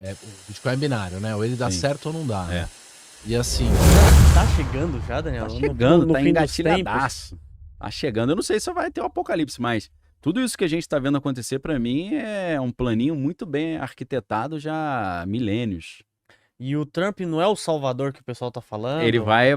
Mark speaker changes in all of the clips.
Speaker 1: O Bitcoin é binário, né? Ou ele dá
Speaker 2: Sim.
Speaker 1: certo ou não dá, né?
Speaker 2: É.
Speaker 1: E assim,
Speaker 3: Tá chegando já, Daniel?
Speaker 2: Tá
Speaker 3: No-
Speaker 2: chegando,
Speaker 3: no
Speaker 2: tá
Speaker 3: fim dos tempos.
Speaker 2: engatilhadaço. Tá chegando. Eu não sei se vai ter um apocalipse, mas tudo isso que a gente tá vendo acontecer, pra mim, é um planinho muito bem arquitetado já há milênios.
Speaker 3: E o Trump não é o salvador que o pessoal tá falando?
Speaker 2: Ele vai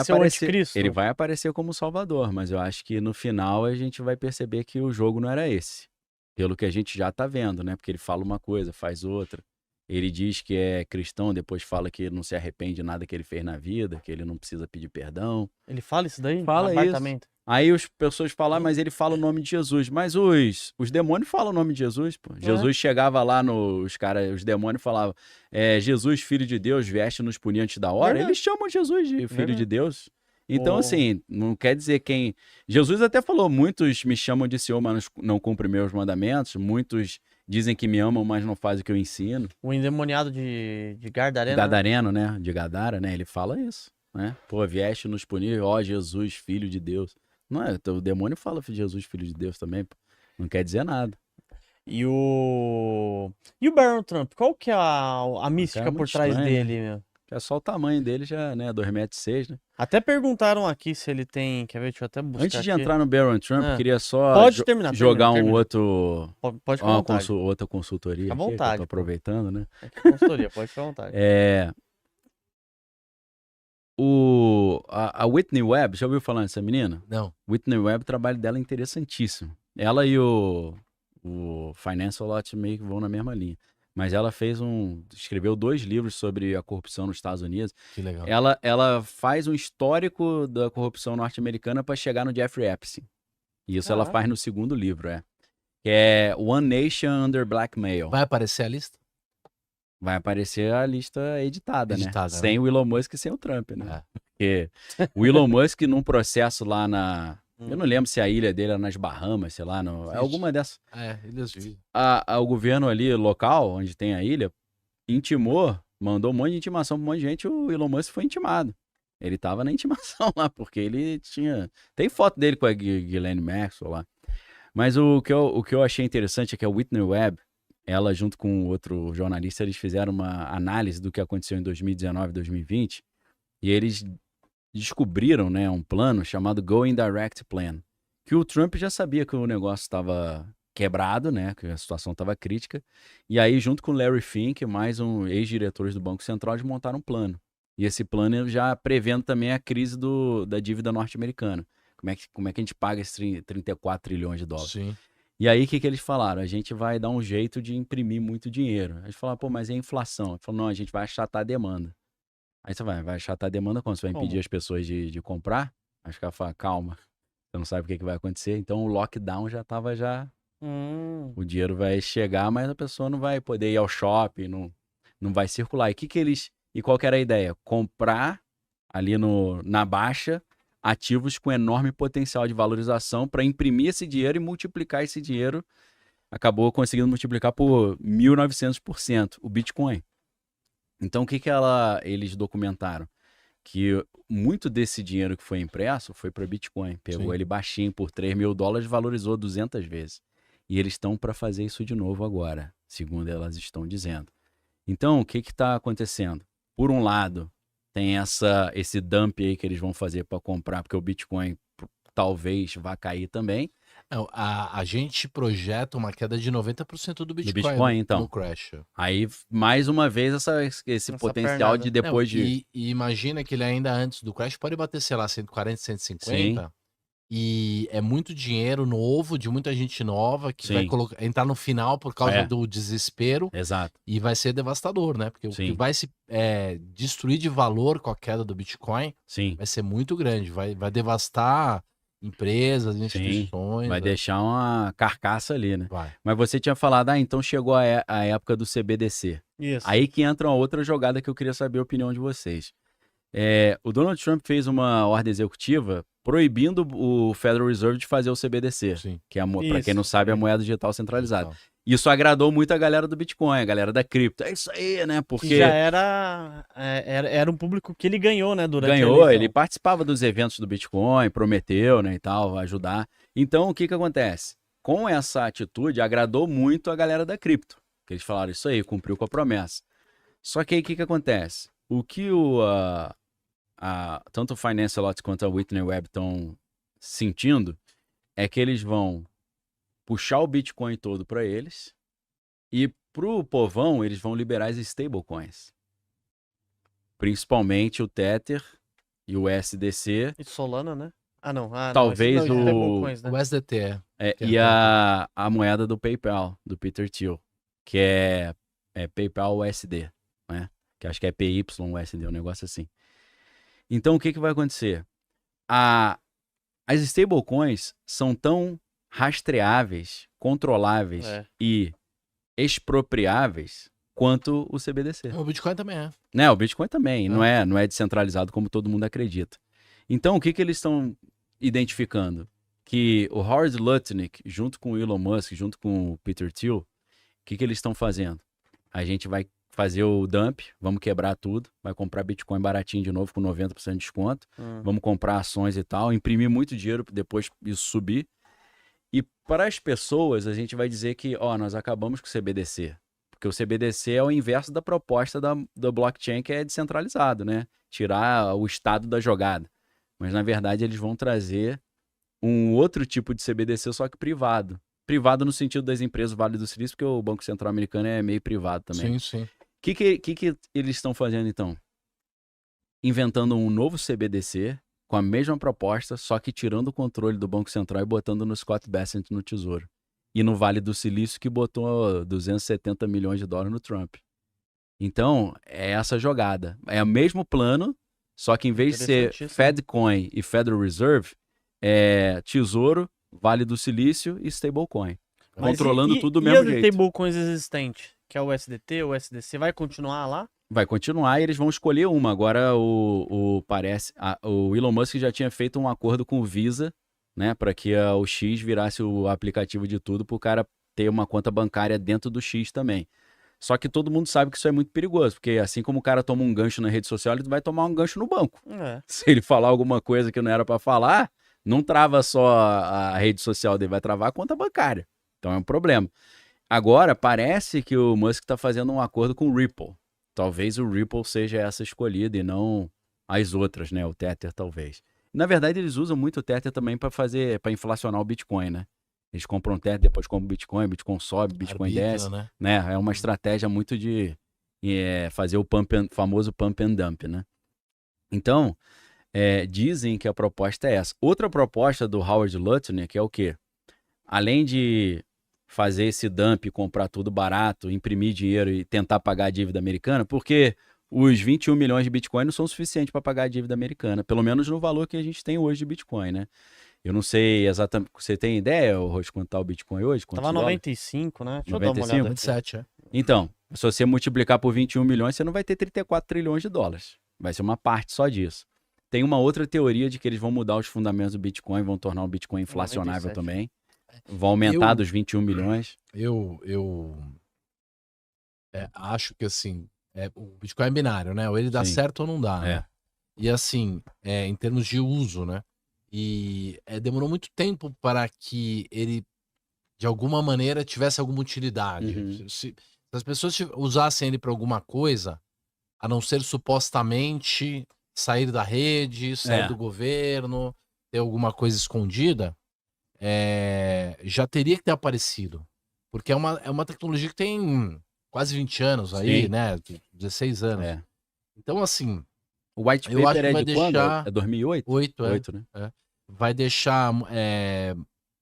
Speaker 3: ser o
Speaker 2: aparecer,
Speaker 3: anticristo?
Speaker 2: ele vai aparecer como salvador, mas eu acho que no final a gente vai perceber que o jogo não era esse. Pelo que a gente já tá vendo, né? Porque ele fala uma coisa, faz outra. Ele diz que é cristão, depois fala que não se arrepende de nada que ele fez na vida, que ele não precisa pedir perdão.
Speaker 3: Ele fala isso daí?
Speaker 2: Fala isso.
Speaker 3: Abertamente.
Speaker 2: Aí as pessoas falam, mas ele fala o nome de Jesus. Mas os demônios falam o nome de Jesus, pô. Jesus chegava lá os demônios falavam, Jesus, filho de Deus, vieste nos punir antes da hora.
Speaker 3: Verdade.
Speaker 2: Eles chamam Jesus de filho
Speaker 3: Verdade.
Speaker 2: de Deus. Então,
Speaker 3: Oh.
Speaker 2: assim, não quer dizer quem... Jesus até falou, muitos me chamam de Senhor, mas não cumprem meus mandamentos. Muitos dizem que me amam, mas não fazem o que eu ensino.
Speaker 3: O endemoniado de Gardarena.
Speaker 2: Gadareno, né? De Gadara, né? Ele fala isso, né? Pô, vieste nos punir, ó Jesus, filho de Deus. Não é, o demônio fala Jesus, filho de Deus também, pô. Não quer dizer nada.
Speaker 3: E o Barron Trump, qual que é a mística
Speaker 2: muito
Speaker 3: por trás
Speaker 2: estranho,
Speaker 3: dele, meu?
Speaker 2: É só o tamanho dele já, né? 2,6 m, né?
Speaker 3: Até perguntaram aqui se ele tem. Quer ver? Deixa eu até buscar.
Speaker 2: Antes de
Speaker 3: aqui.
Speaker 2: entrar no Barron Trump, queria só
Speaker 3: Pode terminar,
Speaker 2: jogar
Speaker 3: termina.
Speaker 2: outro.
Speaker 3: Pode ficar à vontade.
Speaker 2: Outra consultoria
Speaker 3: Fica à
Speaker 2: aqui, que eu
Speaker 3: vontade,
Speaker 2: tô
Speaker 3: pô.
Speaker 2: aproveitando, né?
Speaker 3: Consultoria, pode ficar à vontade.
Speaker 2: A Whitney Webb, já ouviu falar dessa menina?
Speaker 1: não.
Speaker 2: Whitney Webb, o trabalho dela é interessantíssimo. Ela e o Financial Lot meio que vão na mesma linha. Mas ela escreveu 2 livros sobre a corrupção nos Estados Unidos.
Speaker 1: Que legal.
Speaker 2: Ela faz um histórico da corrupção norte-americana para chegar no Jeffrey Epstein. E isso ela faz no 2º livro, que é One Nation Under Blackmail.
Speaker 1: Vai aparecer a lista?
Speaker 2: Vai aparecer a lista editada, né?
Speaker 1: Editada,
Speaker 2: Sem
Speaker 1: né?
Speaker 2: o Elon Musk e sem o Trump, né? Porque o Elon Musk, num processo lá eu não lembro se a ilha dele era nas Bahamas, sei lá, alguma dessas.
Speaker 1: Eles vivem.
Speaker 2: O governo ali local, onde tem a ilha, mandou um monte de intimação pra um monte de gente, o Elon Musk foi intimado. Ele tava na intimação lá, porque ele tem foto dele com a Ghislaine Maxwell lá. Mas o que eu achei interessante é que a Whitney Webb, ela junto com outro jornalista, eles fizeram uma análise do que aconteceu em 2019, 2020, e eles descobriram, né, um plano chamado Going Direct Plan, que o Trump já sabia que o negócio estava quebrado, né, que a situação estava crítica, e aí junto com o Larry Fink, mais ex-diretores do Banco Central, eles montaram um plano. E esse plano já prevendo também a crise da dívida norte-americana. Como é que a gente paga esses 34 trilhões de dólares?
Speaker 1: Sim.
Speaker 2: E aí, o que eles falaram? A gente vai dar um jeito de imprimir muito dinheiro. Eles falaram, pô, mas é inflação. Ele falou, não, a gente vai achatar a demanda. Aí você vai achatar a demanda quando você vai impedir as pessoas de comprar? Acho que ela fala, calma, você não sabe o que vai acontecer. Então, o lockdown já estava O dinheiro vai chegar, mas a pessoa não vai poder ir ao shopping, não vai circular. E qual que era a ideia? Comprar ali na baixa ativos com enorme potencial de valorização para imprimir esse dinheiro e multiplicar esse dinheiro. Acabou conseguindo multiplicar por 1.900% o Bitcoin. Então, o que eles documentaram? Que muito desse dinheiro que foi impresso foi para Bitcoin. Pegou ele baixinho por $3 mil, valorizou 200 vezes. E eles estão para fazer isso de novo agora, segundo elas estão dizendo. Então, o que está acontecendo? Por um lado, tem esse dump aí que eles vão fazer para comprar, porque o Bitcoin talvez vá cair também.
Speaker 1: A gente projeta uma queda de 90% do
Speaker 2: Bitcoin então.
Speaker 1: No crash.
Speaker 2: Aí, mais uma vez, esse potencial
Speaker 3: pernada.
Speaker 2: de depois
Speaker 1: E imagina que ele ainda antes do crash pode bater, sei lá, 140, 150.
Speaker 2: Sim.
Speaker 1: E é muito dinheiro novo, de muita gente nova, que vai entrar no final por causa do desespero.
Speaker 2: Exato.
Speaker 1: E vai ser devastador, né? Porque o que vai se destruir de valor com a queda do Bitcoin vai ser muito grande. Vai devastar empresas, instituições.
Speaker 2: Vai deixar uma carcaça ali, né?
Speaker 1: Vai.
Speaker 2: Mas você tinha falado, então chegou a época do CBDC.
Speaker 3: Isso.
Speaker 2: Aí que entra uma outra jogada que eu queria saber a opinião de vocês. O Donald Trump fez uma ordem executiva proibindo o Federal Reserve de fazer o CBDC, que é, para quem não sabe, é a moeda digital centralizada. Isso agradou muito a galera do Bitcoin, a galera da cripto. É isso aí, né? Porque
Speaker 3: que já era um público que ele ganhou, né? Durante
Speaker 2: ganhou, ele participava dos eventos do Bitcoin, prometeu, né, e tal, ajudar. Então, o que acontece? Com essa atitude, agradou muito a galera da cripto. Que eles falaram isso aí, cumpriu com a promessa. Só que aí o que acontece? O que tanto o Financial Lots quanto a Whitney Webb estão sentindo é que eles vão puxar o Bitcoin todo para eles e pro povão eles vão liberar as stablecoins. Principalmente o Tether e o USDC.
Speaker 3: E Solana, né? Não.
Speaker 2: Talvez
Speaker 1: o USDT.
Speaker 2: E a moeda do PayPal, do Peter Thiel, que é PayPal USD, né? Que acho que é PYUSD, um negócio assim. Então, o que vai acontecer? As stablecoins são tão rastreáveis, controláveis e expropriáveis quanto o CBDC.
Speaker 1: O Bitcoin também é.
Speaker 2: Né, o Bitcoin também, não é descentralizado como todo mundo acredita. Então, o que eles estão identificando? Que o Howard Lutnick, junto com o Elon Musk, junto com o Peter Thiel, o que eles estão fazendo? A gente vai fazer o dump, vamos quebrar tudo, vai comprar Bitcoin baratinho de novo com 90% de desconto, vamos comprar ações e tal, imprimir muito dinheiro para depois isso subir. E para as pessoas, a gente vai dizer que, nós acabamos com o CBDC. Porque o CBDC é o inverso da proposta da blockchain, que é descentralizado, né? Tirar o estado da jogada. Mas, na verdade, eles vão trazer um outro tipo de CBDC, só que privado. Privado no sentido das empresas Vale do Silício, porque o Banco Central Americano é meio privado também.
Speaker 1: Sim.
Speaker 2: O que eles estão fazendo, então? Inventando um novo CBDC com a mesma proposta, só que tirando o controle do Banco Central e botando no Scott Bessent no Tesouro. E no Vale do Silício, que botou 270 milhões de dólares no Trump. Então, é essa jogada. É o mesmo plano, só que em vez de ser Fedcoin e Federal Reserve, é Tesouro, Vale do Silício e Stablecoin. Controlando tudo do mesmo jeito.
Speaker 3: E as stablecoins existentes, que é o USDT, o USDC, vai continuar lá?
Speaker 2: Vai continuar e eles vão escolher uma. Agora, o Elon Musk já tinha feito um acordo com o Visa, né, para que o X virasse o aplicativo de tudo, para o cara ter uma conta bancária dentro do X também. Só que todo mundo sabe que isso é muito perigoso, porque assim como o cara toma um gancho na rede social, ele vai tomar um gancho no banco. Se ele falar alguma coisa que não era para falar, não trava só a rede social dele, vai travar a conta bancária. Então é um problema. Agora, parece que o Musk está fazendo um acordo com o Ripple. Talvez o Ripple seja essa escolhida e não as outras, né? O Tether, talvez. Na verdade, eles usam muito o Tether também para inflacionar o Bitcoin, né? Eles compram o Tether, depois compram o Bitcoin sobe, Bitcoin desce. Né? É uma estratégia muito de fazer o famoso pump and dump, né? Então, dizem que a proposta é essa. Outra proposta do Howard Lutnick é o quê? Além de fazer esse dump, comprar tudo barato, imprimir dinheiro e tentar pagar a dívida americana, porque os 21 milhões de Bitcoin não são suficientes para pagar a dívida americana, pelo menos no valor que a gente tem hoje de Bitcoin, né? Eu não sei exatamente, você tem ideia, Rocha, quanto tá o Bitcoin hoje?
Speaker 3: Tava 95, né?
Speaker 2: Deixa eu dar uma olhada.
Speaker 1: 27,
Speaker 2: Então, se você multiplicar por 21 milhões, você não vai ter 34 trilhões de dólares. Vai ser uma parte só disso. Tem uma outra teoria de que eles vão mudar os fundamentos do Bitcoin, vão tornar o Bitcoin inflacionável 97. Também. Vão aumentar dos 21 milhões.
Speaker 1: Eu acho que assim, o Bitcoin é binário, né? Ou ele dá certo ou não dá, né? E assim, em termos de uso, né? E demorou muito tempo para que ele, de alguma maneira, tivesse alguma utilidade. Se as pessoas usassem ele para alguma coisa, a não ser supostamente sair da rede, sair do governo, ter alguma coisa escondida, já teria que ter aparecido. Porque é uma tecnologia que tem quase 20 anos aí, né? 16 anos. Então, assim,
Speaker 2: o white paper
Speaker 1: vai
Speaker 2: de
Speaker 1: deixar...
Speaker 2: quando? É 2008?
Speaker 1: 8,
Speaker 2: né?
Speaker 1: Vai deixar,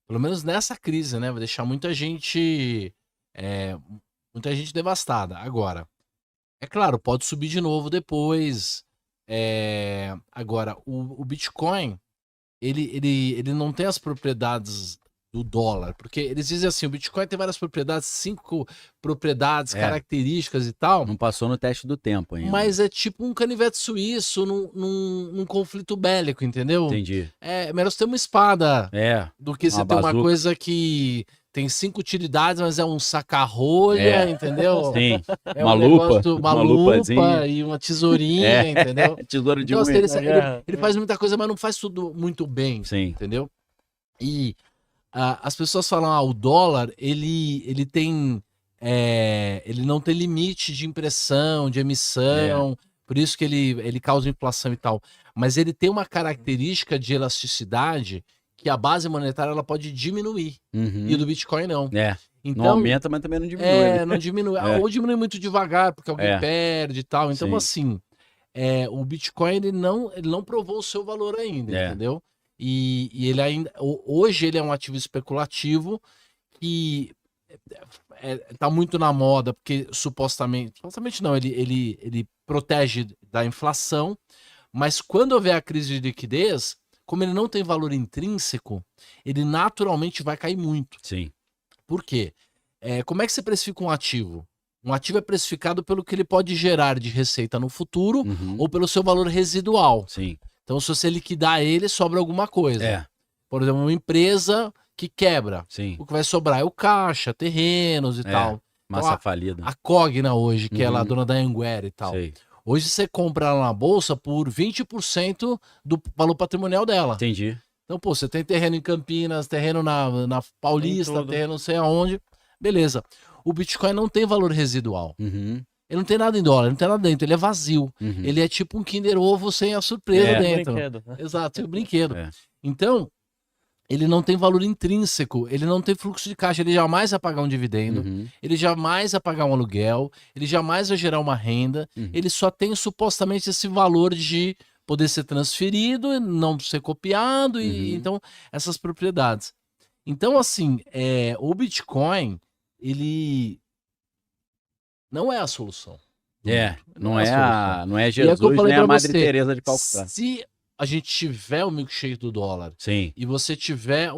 Speaker 1: pelo menos nessa crise, né? Vai deixar muita gente devastada. Agora, é claro, pode subir de novo depois. Agora, o Bitcoin, ele não tem as propriedades do dólar, porque eles dizem assim, o Bitcoin tem várias propriedades, 5 propriedades, características e tal.
Speaker 2: Não passou no teste do tempo ainda.
Speaker 1: Mas é tipo um canivete suíço num conflito bélico, entendeu?
Speaker 2: Entendi.
Speaker 1: É melhor você ter uma espada do que você ter uma coisa que tem 5 utilidades, mas é um saca-rolha, entendeu?
Speaker 2: Sim.
Speaker 1: Uma lupa e uma tesourinha, entendeu?
Speaker 2: Tesouro de
Speaker 1: então, assim, ele faz muita coisa, mas não faz tudo muito bem, entendeu? E as pessoas falam, o dólar, ele tem ele não tem limite de impressão, de emissão, por isso que ele causa inflação e tal. Mas ele tem uma característica de elasticidade que a base monetária ela pode diminuir. E do Bitcoin não. Então,
Speaker 2: não aumenta, mas também não diminui.
Speaker 1: Não diminui. Ou diminui muito devagar, porque alguém perde e tal. Então, assim, o Bitcoin ele não provou o seu valor ainda, entendeu? E ele ainda. Hoje ele é um ativo especulativo que tá muito na moda, porque supostamente não, ele protege da inflação, mas quando houver a crise de liquidez, como ele não tem valor intrínseco, ele naturalmente vai cair muito.
Speaker 2: Sim.
Speaker 1: Por quê? Como é que você precifica um ativo? Um ativo é precificado pelo que ele pode gerar de receita no futuro ou pelo seu valor residual.
Speaker 2: Sim.
Speaker 1: Então, se você liquidar ele, sobra alguma coisa. Por exemplo, uma empresa que quebra.
Speaker 2: Sim.
Speaker 1: O que vai sobrar é o caixa, terrenos e tal.
Speaker 2: Massa falida.
Speaker 1: A Cogna hoje, que é a dona da Anguera e tal.
Speaker 2: Sei.
Speaker 1: Hoje você compra ela na bolsa por 20% do valor patrimonial dela.
Speaker 2: Entendi.
Speaker 1: Então, pô, você tem terreno em Campinas, terreno na Paulista, terreno não sei aonde. Beleza. O Bitcoin não tem valor residual. Ele não tem nada em dólar, ele não tem nada dentro, ele é vazio. Ele é tipo um Kinder Ovo sem a surpresa dentro.
Speaker 3: Brinquedo.
Speaker 1: Exato, sem o brinquedo. Então, ele não tem valor intrínseco, ele não tem fluxo de caixa, ele jamais vai pagar um dividendo, ele jamais vai pagar um aluguel, ele jamais vai gerar uma renda, ele só tem supostamente esse valor de poder ser transferido, não ser copiado, e então essas propriedades. Então, assim, o Bitcoin, ele não é a solução.
Speaker 2: Não é Jesus, nem a Madre Teresa de Calcutá.
Speaker 1: Se a gente tiver o milkshake do dólar e você tiver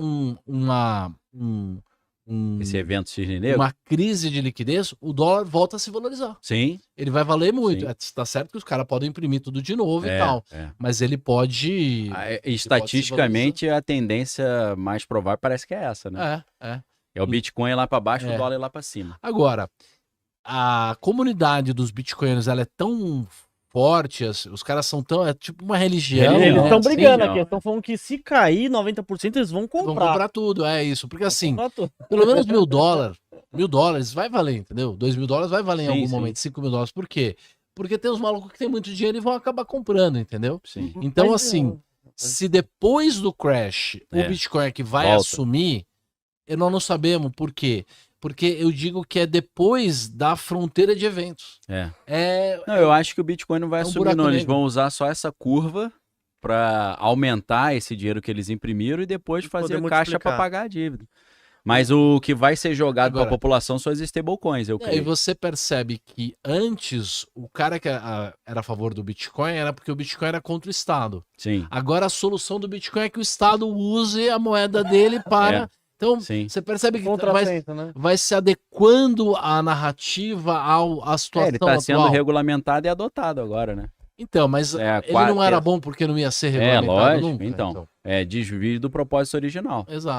Speaker 2: esse evento cisne negro,
Speaker 1: uma crise de liquidez, o dólar volta a se valorizar.
Speaker 2: Sim.
Speaker 1: Ele vai valer muito. Tá certo que os caras podem imprimir tudo de novo e tal. Mas ele pode...
Speaker 2: Estatisticamente, a tendência mais provável parece que é essa, né? É o Bitcoin lá para baixo, o dólar lá para cima.
Speaker 1: Agora, a comunidade dos bitcoinheiros, ela é tão forte, os caras são tão... É tipo uma religião.
Speaker 3: Eles estão brigando aqui, estão falando que se cair 90%, eles vão comprar.
Speaker 1: Vão comprar tudo, é isso. Porque assim, pelo menos $1.000 vai valer, entendeu? $2.000 vai valer em algum momento, $5.000. Por quê? Porque tem os malucos que tem muito dinheiro e vão acabar comprando, entendeu? Então, assim, se depois do crash o Bitcoin é que vai assumir, nós não sabemos por quê. Porque eu digo que é depois da fronteira de eventos.
Speaker 2: Não, eu acho que o Bitcoin não vai assumir, não. Eles vão usar só essa curva para aumentar esse dinheiro que eles imprimiram e depois fazer caixa para pagar a dívida. Mas o que vai ser jogado para a população são as stablecoins, eu creio.
Speaker 1: E você percebe que antes o cara que era a favor do Bitcoin era porque o Bitcoin era contra o Estado.
Speaker 2: Sim.
Speaker 1: Agora a solução do Bitcoin é que o Estado use a moeda dele para... Então, você percebe que vai se adequando a narrativa à situação
Speaker 2: ele está sendo regulamentado e adotado agora, né?
Speaker 1: Então, mas ele não era bom porque não ia ser regulamentado
Speaker 2: lógico,
Speaker 1: nunca?
Speaker 2: Então, desvio do propósito original.
Speaker 1: Exato.